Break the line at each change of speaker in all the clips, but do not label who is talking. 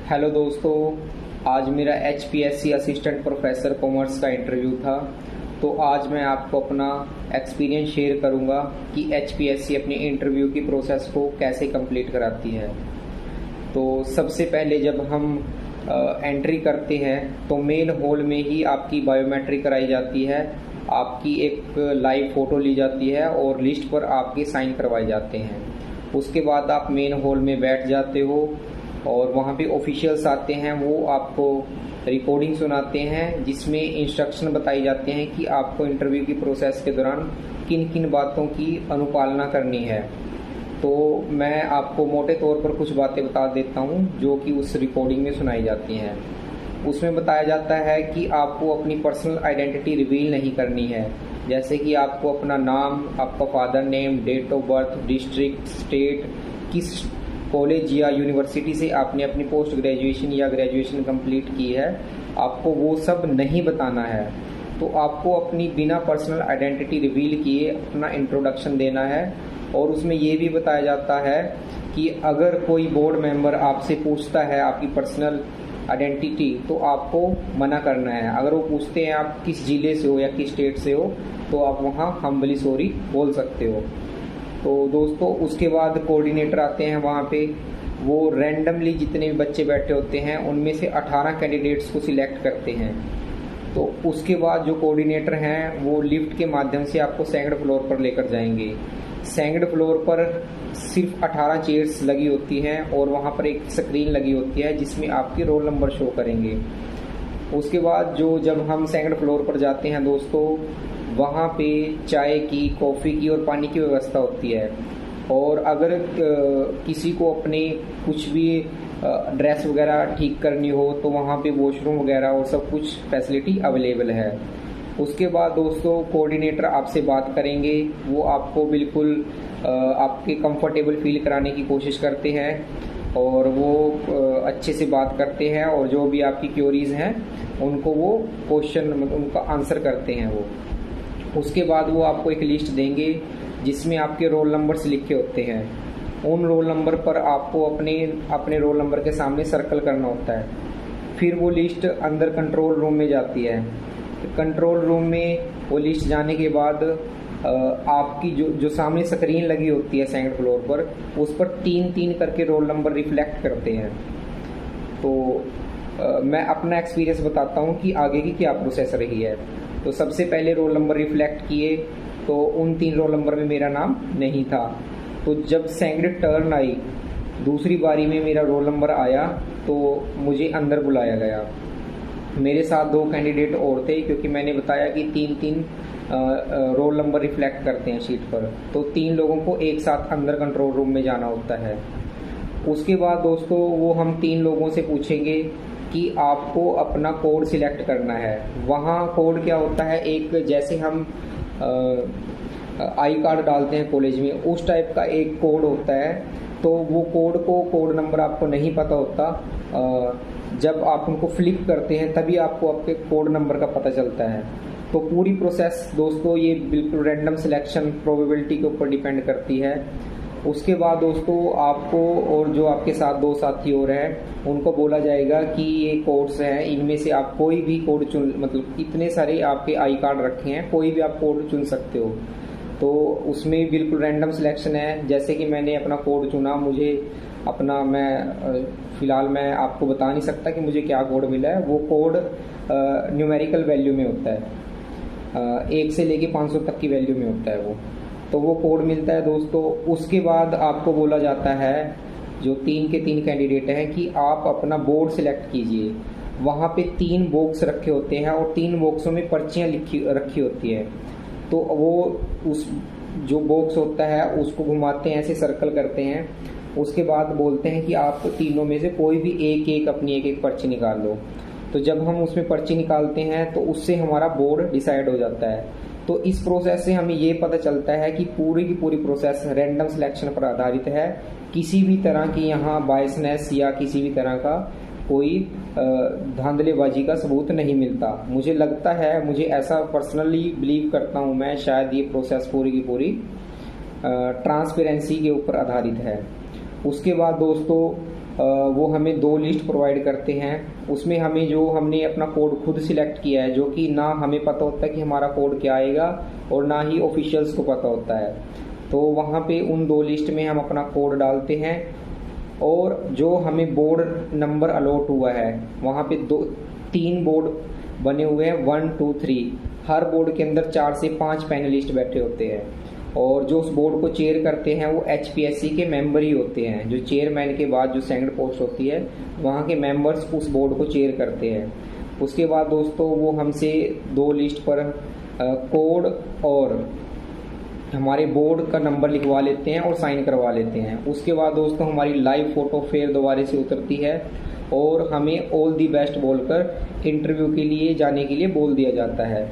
Hello दोस्तों, आज मेरा HPSC असिस्टेंट प्रोफेसर कॉमर्स का इंटरव्यू था। तो आज मैं आपको अपना एक्सपीरियंस शेयर करूंगा कि HPSC अपनी इंटरव्यू की प्रोसेस को कैसे कंप्लीट कराती है। तो सबसे पहले जब हम एंट्री करते हैं तो मेन हॉल में ही आपकी बायोमेट्रिक कराई जाती है, आपकी एक लाइव फ़ोटो ली जाती है और लिस्ट पर आपके साइन करवाए जाते हैं। उसके बाद आप मेन हॉल में बैठ जाते हो और वहाँ पे ऑफिशियल्स आते हैं, वो आपको रिकॉर्डिंग सुनाते हैं जिसमें इंस्ट्रक्शन बताई जाते हैं कि आपको इंटरव्यू की प्रोसेस के दौरान किन किन बातों की अनुपालना करनी है। तो मैं आपको मोटे तौर पर कुछ बातें बता देता हूँ जो कि उस रिकॉर्डिंग में सुनाई जाती हैं। उसमें बताया जाता है कि आपको अपनी पर्सनल आइडेंटिटी रिवील नहीं करनी है, जैसे कि आपको अपना नाम, आपका father name, date of birth, district, state, किस कॉलेज या यूनिवर्सिटी से आपने अपनी पोस्ट ग्रेजुएशन या ग्रेजुएशन कंप्लीट की है, आपको वो सब नहीं बताना है। तो आपको अपनी बिना पर्सनल आइडेंटिटी रिवील किए अपना इंट्रोडक्शन देना है। और उसमें ये भी बताया जाता है कि अगर कोई बोर्ड मेंबर आपसे पूछता है आपकी पर्सनल आइडेंटिटी तो आपको मना करना है। अगर वो पूछते हैं आप किस जिले से हो या किस स्टेट से हो तो आप वहाँ हम्बली सॉरी बोल सकते हो। तो दोस्तों उसके बाद कोऑर्डिनेटर आते हैं वहाँ पे, वो रैंडमली जितने भी बच्चे बैठे होते हैं उनमें से 18 कैंडिडेट्स को सिलेक्ट करते हैं। तो उसके बाद जो कोऑर्डिनेटर हैं वो लिफ्ट के माध्यम से आपको सेकंड फ्लोर पर लेकर जाएंगे। सेकंड फ्लोर पर सिर्फ 18 चेयर्स लगी होती हैं और वहाँ पर एक स्क्रीन लगी होती है जिसमें आपके रोल नंबर शो करेंगे। उसके बाद जब हम सेकंड फ्लोर पर जाते हैं दोस्तों, वहाँ पे चाय की, कॉफ़ी की और पानी की व्यवस्था होती है। और अगर किसी को अपने कुछ भी ड्रेस वगैरह ठीक करनी हो तो वहाँ पे वॉशरूम वगैरह और सब कुछ फैसिलिटी अवेलेबल है। उसके बाद दोस्तों कोऑर्डिनेटर आपसे बात करेंगे, वो आपको बिल्कुल आपके कंफर्टेबल फील कराने की कोशिश करते हैं और वो अच्छे से बात करते हैं और जो भी आपकी क्वेरीज हैं उनको वो क्वेश्चन उनका आंसर करते हैं वो। उसके बाद वो आपको एक लिस्ट देंगे जिसमें आपके रोल नंबर्स लिखे होते हैं। उन रोल नंबर पर आपको अपने रोल नंबर के सामने सर्कल करना होता है। फिर वो लिस्ट अंदर कंट्रोल रूम में जाती है। कंट्रोल रूम में वो लिस्ट जाने के बाद आपकी जो सामने स्क्रीन लगी होती है सेकंड फ्लोर पर, उस पर 3-3 करके रोल नंबर रिफ्लेक्ट करते हैं। तो मैं अपना एक्सपीरियंस बताता हूँ कि आगे की क्या प्रोसेस रही है। तो सबसे पहले रोल नंबर रिफ्लेक्ट किए तो उन 3 रोल नंबर में मेरा नाम नहीं था। तो जब सेकंड टर्न आई, दूसरी बारी में मेरा रोल नंबर आया तो मुझे अंदर बुलाया गया। मेरे साथ 2 कैंडिडेट और थे, क्योंकि मैंने बताया कि 3-3 रोल नंबर रिफ्लेक्ट करते हैं शीट पर, तो 3 लोगों को एक साथ अंदर कंट्रोल रूम में जाना होता है। उसके बाद दोस्तों वो हम 3 लोगों से पूछेंगे कि आपको अपना कोड सिलेक्ट करना है। वहाँ कोड क्या होता है, एक जैसे हम आई कार्ड डालते हैं कॉलेज में, उस टाइप का एक कोड होता है। तो वो कोड नंबर आपको नहीं पता होता, जब आप उनको फ्लिप करते हैं तभी आपको आपके कोड नंबर का पता चलता है। तो पूरी प्रोसेस दोस्तों ये बिल्कुल रैंडम सिलेक्शन प्रोबेबिलिटी के ऊपर डिपेंड करती है। उसके बाद दोस्तों आपको और जो आपके साथ 2 साथी और हैं उनको बोला जाएगा कि ये कोड्स हैं, इनमें से आप कोई भी कोड चुन, मतलब इतने सारे आपके आई कार्ड रखे हैं, कोई भी आप कोड चुन सकते हो। तो उसमें बिल्कुल रैंडम सिलेक्शन है। जैसे कि मैंने अपना कोड चुना, मुझे अपना फ़िलहाल मैं आपको बता नहीं सकता कि मुझे क्या कोड मिला है। वो कोड न्यूमेरिकल वैल्यू में होता है, 1 से लेके 500 तक की वैल्यू में होता है वो। तो वो कोड मिलता है दोस्तों। उसके बाद आपको बोला जाता है, जो 3 के 3 कैंडिडेट हैं, कि आप अपना बोर्ड सिलेक्ट कीजिए। वहाँ पे 3 बॉक्स रखे होते हैं और 3 बॉक्सों में पर्चियाँ रखी होती है। तो वो उस जो बॉक्स होता है उसको घुमाते हैं, ऐसे सर्कल करते हैं। उसके बाद बोलते हैं कि आप तीनों में से कोई भी एक अपनी एक पर्ची निकाल लो। तो जब हम उसमें पर्ची निकालते हैं तो उससे हमारा बोर्ड डिसाइड हो जाता है। तो इस प्रोसेस से हमें ये पता चलता है कि पूरी की पूरी प्रोसेस रैंडम सिलेक्शन पर आधारित है। किसी भी तरह की यहाँ बायसनेस या किसी भी तरह का कोई धांधलेबाजी का सबूत नहीं मिलता। मुझे लगता है, मुझे ऐसा पर्सनली बिलीव करता हूँ मैं, शायद ये प्रोसेस पूरी की पूरी ट्रांसपेरेंसी के ऊपर आधारित है। उसके बाद दोस्तों वो हमें 2 लिस्ट प्रोवाइड करते हैं। उसमें हमें जो हमने अपना कोड खुद सिलेक्ट किया है, जो कि ना हमें पता होता है कि हमारा कोड क्या आएगा और ना ही ऑफिशियल्स को पता होता है। तो वहाँ पे उन 2 लिस्ट में हम अपना कोड डालते हैं और जो हमें बोर्ड नंबर अलॉट हुआ है वहाँ पे 3 बोर्ड बने हुए हैं, 1 2 3। हर बोर्ड के अंदर 4 से 5 पैनलिस्ट बैठे होते हैं और जो उस बोर्ड को चेयर करते हैं वो HPSC के मेंबर ही होते हैं। जो चेयरमैन के बाद जो सेकंड पोस्ट होती है वहाँ के मेंबर्स उस बोर्ड को चेयर करते हैं। उसके बाद दोस्तों वो हमसे 2 लिस्ट पर कोड और हमारे बोर्ड का नंबर लिखवा लेते हैं और साइन करवा लेते हैं। उसके बाद दोस्तों हमारी लाइव फ़ोटो फिर दोबारा से उतरती है और हमें ऑल दी बेस्ट बोलकर इंटरव्यू के लिए जाने के लिए बोल दिया जाता है।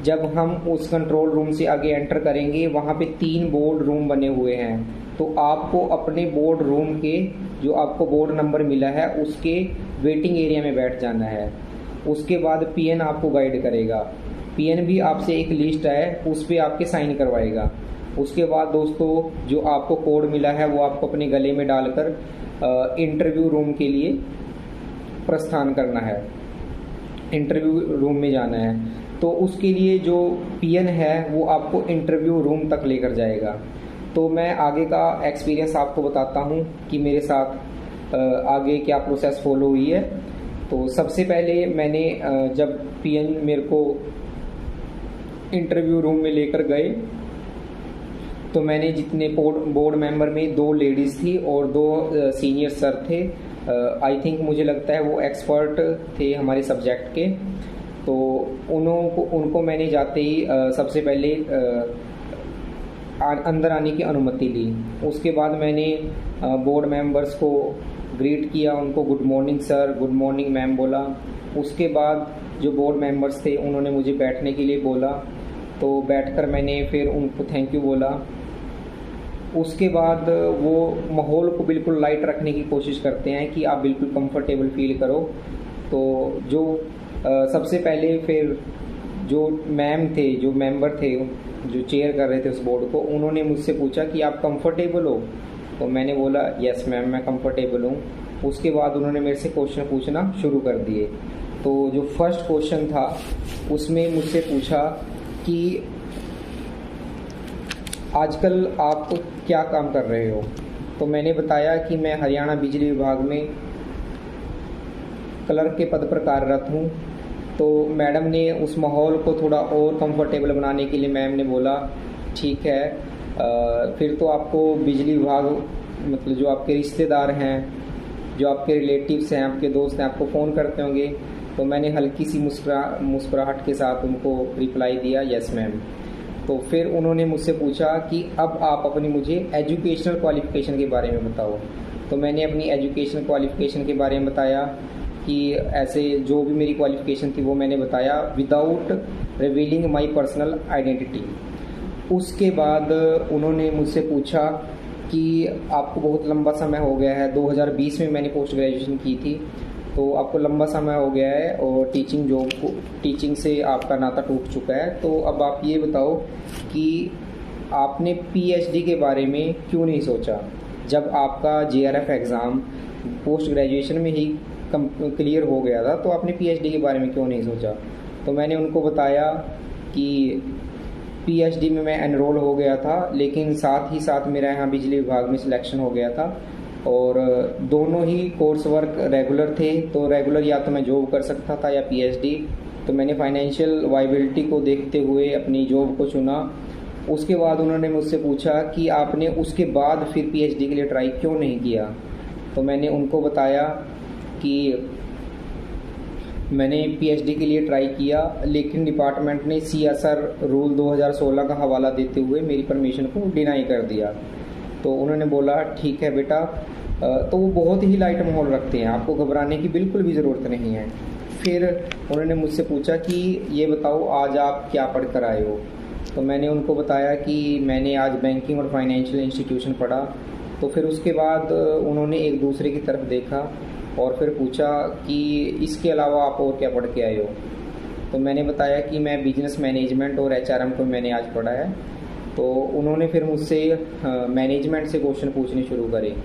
जब हम उस कंट्रोल रूम से आगे एंटर करेंगे वहाँ पे 3 बोर्ड रूम बने हुए हैं, तो आपको अपने बोर्ड रूम के जो आपको बोर्ड नंबर मिला है उसके वेटिंग एरिया में बैठ जाना है। उसके बाद PN आपको गाइड करेगा। PN भी आपसे एक लिस्ट है उस पर आपके साइन करवाएगा। उसके बाद दोस्तों जो आपको कोड मिला है वो आपको अपने गले में डालकर इंटरव्यू रूम के लिए प्रस्थान करना है, इंटरव्यू रूम में जाना है। तो उसके लिए जो PN है वो आपको इंटरव्यू रूम तक लेकर जाएगा। तो मैं आगे का एक्सपीरियंस आपको बताता हूँ कि मेरे साथ आगे क्या प्रोसेस फॉलो हुई है। तो सबसे पहले मैंने जब PN मेरे को इंटरव्यू रूम में लेकर गए तो मैंने जितने बोर्ड मेंबर में 2 लेडीज़ थी और 2 सीनियर सर थे। आई थिंक मुझे लगता है वो एक्सपर्ट थे हमारे सब्जेक्ट के। तो उनको मैंने जाते ही सबसे पहले अंदर आने की अनुमति ली। उसके बाद मैंने बोर्ड मेंबर्स को ग्रीट किया, उनको good morning sir, good morning ma'am बोला। उसके बाद जो बोर्ड मेंबर्स थे उन्होंने मुझे बैठने के लिए बोला, तो बैठकर मैंने फिर उनको थैंक यू बोला। उसके बाद वो माहौल को बिल्कुल लाइट रखने की कोशिश करते हैं कि आप बिल्कुल कंफर्टेबल फील करो। तो जो सबसे पहले फिर जो मैम थे, जो मेंबर थे जो चेयर कर रहे थे उस बोर्ड को, उन्होंने मुझसे पूछा कि आप कंफर्टेबल हो? तो मैंने बोला यस मैम मैं कंफर्टेबल हूँ। उसके बाद उन्होंने मेरे से क्वेश्चन पूछना शुरू कर दिए। तो जो फर्स्ट क्वेश्चन था उसमें मुझसे पूछा कि आजकल आप क्या काम कर रहे हो? तो मैंने बताया कि मैं हरियाणा बिजली विभाग में क्लर्क के पद पर कार्यरत हूँ। तो मैडम ने उस माहौल को थोड़ा और कंफर्टेबल बनाने के लिए मैम ने बोला ठीक है, फिर तो आपको बिजली विभाग मतलब जो आपके रिश्तेदार हैं, जो आपके रिलेटिव्स हैं, आपके दोस्त हैं, आपको फ़ोन करते होंगे। तो मैंने हल्की सी मुस्कुराहट के साथ उनको रिप्लाई दिया यस मैम। तो फिर उन्होंने मुझसे पूछा कि अब आप अपनी मुझे एजुकेशनल क्वालिफ़िकेशन के बारे में बताओ। तो मैंने अपनी एजुकेशनल क्वालिफ़िकेशन के बारे में बताया कि ऐसे जो भी मेरी क्वालिफ़िकेशन थी वो मैंने बताया without revealing my personal identity. उसके बाद उन्होंने मुझसे पूछा कि आपको बहुत लंबा समय हो गया है, 2020 में मैंने पोस्ट ग्रेजुएशन की थी, तो आपको लंबा समय हो गया है और टीचिंग से आपका नाता टूट चुका है। तो अब आप ये बताओ कि आपने PhD के बारे में क्यों नहीं सोचा? जब आपका JRF एग्ज़ाम पोस्ट ग्रेजुएशन में ही क्लियर हो गया था तो आपने PhD के बारे में क्यों नहीं सोचा? तो मैंने उनको बताया कि PhD में मैं एनरोल हो गया था, लेकिन साथ ही साथ मेरा यहाँ बिजली विभाग में सिलेक्शन हो गया था और दोनों ही कोर्स वर्क रेगुलर थे। तो रेगुलर या तो मैं जॉब कर सकता था या PhD। तो मैंने फाइनेंशियल वाइबिलिटी को देखते हुए अपनी जॉब को चुना। उसके बाद उन्होंने मुझसे पूछा कि आपने उसके बाद फिर PhD के लिए ट्राई क्यों नहीं किया? तो मैंने उनको बताया कि मैंने PhD के लिए ट्राई किया, लेकिन डिपार्टमेंट ने CSR रूल 2016 का हवाला देते हुए मेरी परमिशन को डिनाई कर दिया। तो उन्होंने बोला ठीक है बेटा, तो वो बहुत ही लाइट माहौल रखते हैं, आपको घबराने की बिल्कुल भी ज़रूरत नहीं है। फिर उन्होंने मुझसे पूछा कि ये बताओ आज आप क्या पढ़ कर आए हो? तो मैंने उनको बताया कि मैंने आज बैंकिंग और फाइनेंशियल इंस्टीट्यूशन पढ़ा। तो फिर उसके बाद उन्होंने एक दूसरे की तरफ देखा और फिर पूछा कि इसके अलावा आप और क्या पढ़ के आए हो? तो मैंने बताया कि मैं बिजनेस मैनेजमेंट और HRM को मैंने आज पढ़ा है। तो उन्होंने फिर मुझसे मैनेजमेंट से क्वेश्चन पूछने शुरू करे।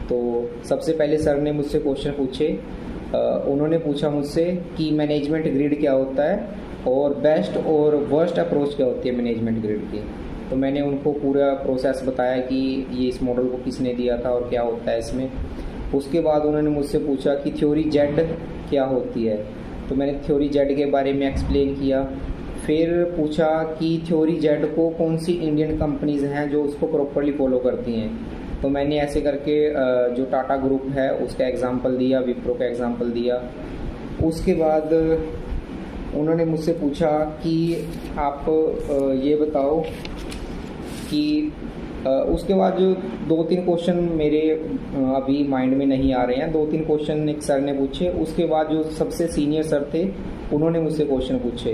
तो सबसे पहले सर ने मुझसे क्वेश्चन पूछे। उन्होंने पूछा मुझसे कि मैनेजमेंट ग्रिड क्या होता है और बेस्ट और वर्स्ट अप्रोच क्या होती है मैनेजमेंट ग्रिड की। तो मैंने उनको पूरा प्रोसेस बताया कि ये इस मॉडल को किसने दिया था और क्या होता है इसमें। उसके बाद उन्होंने मुझसे पूछा कि थ्योरी जेड क्या होती है, तो मैंने थ्योरी जेड के बारे में एक्सप्लेन किया। फिर पूछा कि थ्योरी जेड को कौन सी इंडियन कंपनीज़ हैं जो उसको प्रॉपरली फॉलो करती हैं, तो मैंने ऐसे करके जो टाटा ग्रुप है उसका एग्ज़ाम्पल दिया, विप्रो का एग्ज़ाम्पल दिया। उसके बाद उन्होंने मुझसे पूछा कि आप ये बताओ कि उसके बाद जो 2-3 क्वेश्चन मेरे अभी माइंड में नहीं आ रहे हैं, 2-3 क्वेश्चन एक सर ने पूछे। उसके बाद जो सबसे सीनियर सर थे उन्होंने मुझसे क्वेश्चन पूछे।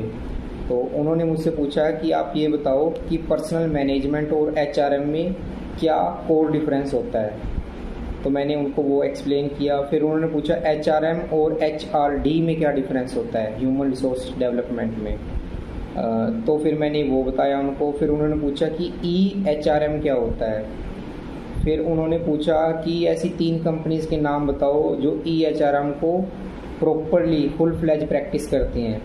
तो उन्होंने मुझसे पूछा कि आप ये बताओ कि पर्सनल मैनेजमेंट और एचआरएम में क्या कोर डिफरेंस होता है, तो मैंने उनको वो एक्सप्लेन किया। फिर उन्होंने पूछा एचआरएम और एचआरडी में क्या डिफरेंस होता है ह्यूमन रिसोर्स डेवलपमेंट में, तो फिर मैंने वो बताया उनको। फिर उन्होंने पूछा कि EHRM क्या होता है। फिर उन्होंने पूछा कि ऐसी 3 कंपनीज़ के नाम बताओ जो EHRM को प्रॉपरली फुल फ्लैज प्रैक्टिस करती हैं।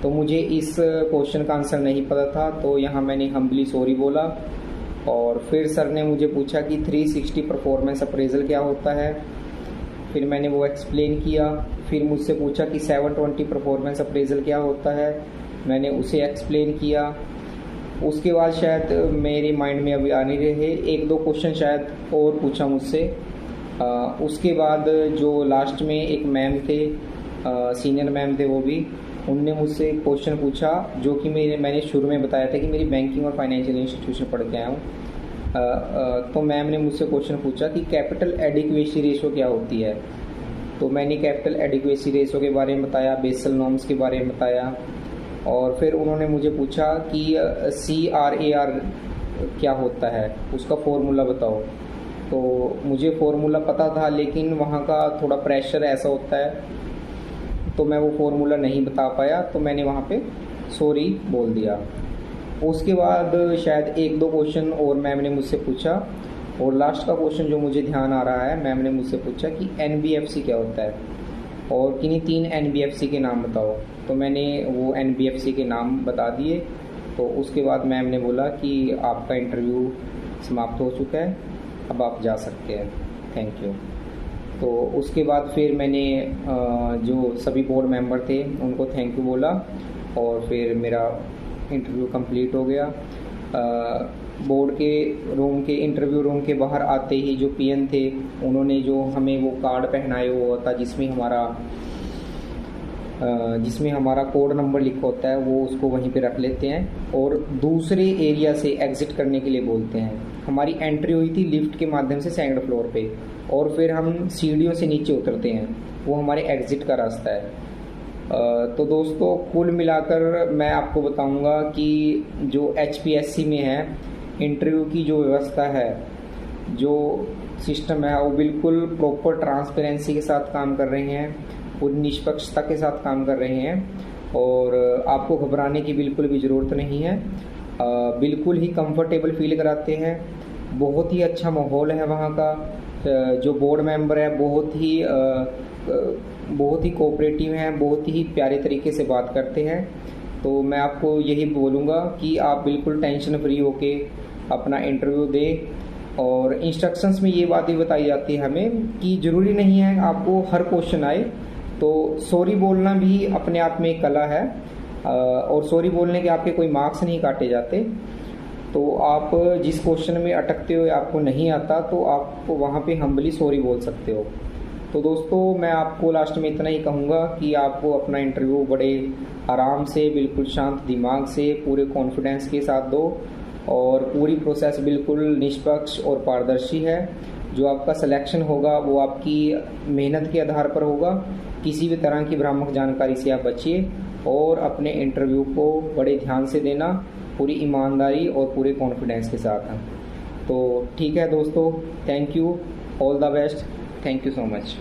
तो मुझे इस क्वेश्चन का आंसर नहीं पता था, तो यहाँ मैंने हम्बली सॉरी बोला। और फिर सर ने मुझे पूछा कि 360 परफॉर्मेंस अप्रेजल क्या होता है, फिर मैंने वो एक्सप्लेन किया। फिर मुझसे पूछा कि 720 परफॉर्मेंस अप्रेजल क्या होता है, मैंने उसे एक्सप्लेन किया। उसके बाद शायद मेरे माइंड में अभी आ नहीं रहे, 1-2 क्वेश्चन शायद और पूछा मुझसे। उसके बाद जो लास्ट में एक मैम थे, सीनियर मैम थे, वो भी उनने मुझसे क्वेश्चन पूछा जो कि मैंने शुरू में बताया था कि मेरी बैंकिंग और फाइनेंशियल इंस्टीट्यूशन पढ़ के आया हूँ। तो मैम ने मुझसे क्वेश्चन पूछा कि कैपिटल एडिक्वेसी रेशो क्या होती है, तो मैंने कैपिटल एडिक्वेसी रेशो के बारे में बताया, बेसल नॉर्म्स के बारे में बताया। और फिर उन्होंने मुझे पूछा कि CRAR क्या होता है, उसका फॉर्मूला बताओ। तो मुझे फॉर्मूला पता था, लेकिन वहाँ का थोड़ा प्रेशर ऐसा होता है तो मैं वो फॉर्मूला नहीं बता पाया, तो मैंने वहाँ पे सॉरी बोल दिया। उसके बाद शायद 1-2 क्वेश्चन और मैम ने मुझसे पूछा, और लास्ट का क्वेश्चन जो मुझे ध्यान आ रहा है, मैम ने मुझसे पूछा कि NBFC क्या होता है और किन्हीं 3 NBFC के नाम बताओ। तो मैंने वो NBFC के नाम बता दिए। तो उसके बाद मैम ने बोला कि आपका इंटरव्यू समाप्त हो चुका है, अब आप जा सकते हैं, थैंक यू। तो उसके बाद फिर मैंने जो सभी बोर्ड मेंबर थे उनको थैंक यू बोला, और फिर मेरा इंटरव्यू कंप्लीट हो गया। बोर्ड के रूम के इंटरव्यू रूम के बाहर आते ही जो PN थे उन्होंने जो हमें वो कार्ड पहनाया हुआ था जिसमें हमारा कोड नंबर लिखा होता है, वो उसको वहीं पे रख लेते हैं और दूसरे एरिया से एग्ज़िट करने के लिए बोलते हैं। हमारी एंट्री हुई थी लिफ्ट के माध्यम से 2nd फ्लोर पे, और फिर हम सीढ़ियों से नीचे उतरते हैं, वो हमारे एग्ज़िट का रास्ता है। तो दोस्तों, कुल मिलाकर मैं आपको बताऊंगा कि जो HPSC में है इंटरव्यू की जो व्यवस्था है, जो सिस्टम है, वो बिल्कुल प्रॉपर ट्रांसपेरेंसी के साथ काम कर रहे हैं, पूरी निष्पक्षता के साथ काम कर रहे हैं, और आपको घबराने की बिल्कुल भी ज़रूरत नहीं है। बिल्कुल ही कंफर्टेबल फील कराते हैं, बहुत ही अच्छा माहौल है वहाँ का। जो बोर्ड मेंबर है बहुत ही कोऑपरेटिव हैं, बहुत ही प्यारे तरीके से बात करते हैं। तो मैं आपको यही बोलूँगा कि आप बिल्कुल टेंशन फ्री होके अपना इंटरव्यू दें। और इंस्ट्रक्शंस में ये बात भी बताई जाती है हमें कि ज़रूरी नहीं है आपको हर क्वेश्चन आए, तो सॉरी बोलना भी अपने आप में एक कला है, और सॉरी बोलने के आपके कोई मार्क्स नहीं काटे जाते। तो आप जिस क्वेश्चन में अटकते हो, आपको नहीं आता, तो आप वहाँ पे हम्बली सॉरी बोल सकते हो। तो दोस्तों, मैं आपको लास्ट में इतना ही कहूँगा कि आपको अपना इंटरव्यू बड़े आराम से, बिल्कुल शांत दिमाग से, पूरे कॉन्फिडेंस के साथ दो, और पूरी प्रोसेस बिल्कुल निष्पक्ष और पारदर्शी है। जो आपका सिलेक्शन होगा वो आपकी मेहनत के आधार पर होगा। किसी भी तरह की भ्रामक जानकारी से आप बचिए और अपने इंटरव्यू को बड़े ध्यान से देना, पूरी ईमानदारी और पूरे कॉन्फिडेंस के साथ। तो ठीक है दोस्तों, thank you, all the best, thank you so much.